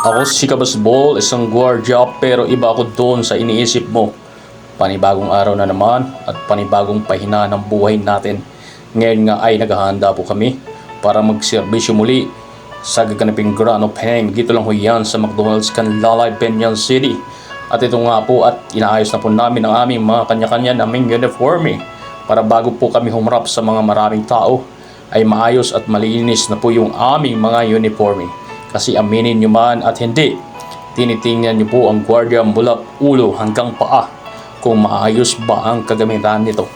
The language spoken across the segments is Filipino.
Ako si Kabasbol, isang gwardiya pero iba ako doon sa iniisip mo. Panibagong araw na naman at panibagong pahina ng buhay natin. Ngayon nga ay naghahanda po kami para magserbisyo muli sa gaganaping Grand Opening. Dito lang ho yan sa McDonald's Canlalay, Benyan City. At ito nga po at inaayos na po namin ang aming mga kanya-kanya naming uniforme para bago po kami humarap sa mga maraming tao ay maayos at malinis na po yung aming mga uniforme. Kasi aminin nyo man at hindi, tinitingnan nyo po ang gwardiya mula ulo hanggang paa kung maayos ba ang kagamitan nito.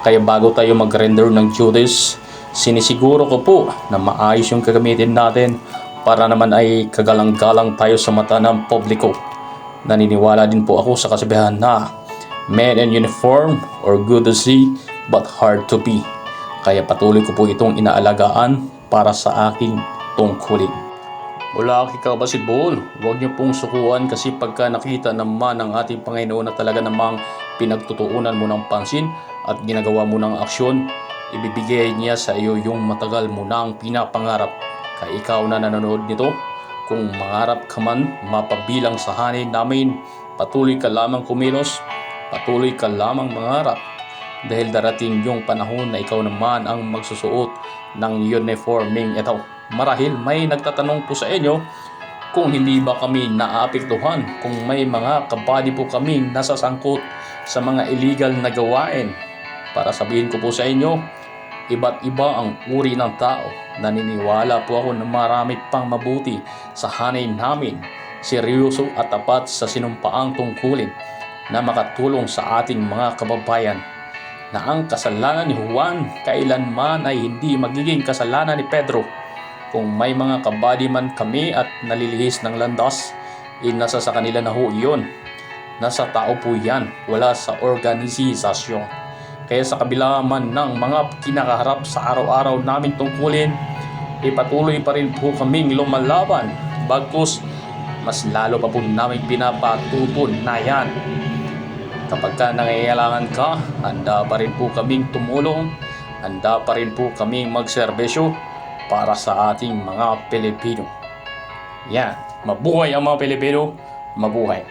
Kaya bago tayo mag-render ng duties, sinisiguro ko po na maayos yung kagamitin natin para naman ay kagalang-galang tayo sa mata ng publiko. Naniniwala din po ako sa kasabihan na men in uniform or good to see but hard to be. Kaya patuloy ko po itong inaalagaan para sa aking tungkulin. Wala kay Kabasbol, huwag niyo pong sukuan kasi pagka nakita naman ng ating Panginoon na talaga namang pinagtutuunan mo ng pansin at ginagawa mo ng aksyon, ibibigay niya sa iyo yung matagal mo nang pinapangarap. Kaya ikaw na nanonood nito, kung mangarap ka man mapabilang sa hanay namin, patuloy ka lamang kumilos, patuloy ka lamang mangarap. Dahil darating yung panahon na ikaw naman ang magsusuot ng uniforming ito. Marahil may nagtatanong po sa inyo kung hindi ba kami naaapektuhan kung may mga kabady po kaming nasasangkot sa mga illegal na gawain. Para sabihin ko po sa inyo, iba't iba ang uri ng tao. Naniniwala po ako na marami pang mabuti sa hanay namin, seryoso at tapat sa sinumpaang tungkulin na makatulong sa ating mga kababayan. Na ang kasalanan ni Juan kailanman ay hindi magiging kasalanan ni Pedro. Kung may mga kabady man kami at nalilihis ng landas, nasa sa kanila na ho yun. Nasa tao po yan, wala sa organisasyon. Kaya sa kabila man ng mga kinakaharap sa araw-araw namin tungkulin, ipatuloy pa rin po kaming lumalaban. Bagkus, mas lalo pa po namin pinapatutunayan. Kapag ka nangailangan ka, handa pa rin po kaming tumulong, handa pa rin po kaming magserbisyo para sa ating mga Pilipino. Yan, mabuhay ang mga Pilipino, mabuhay.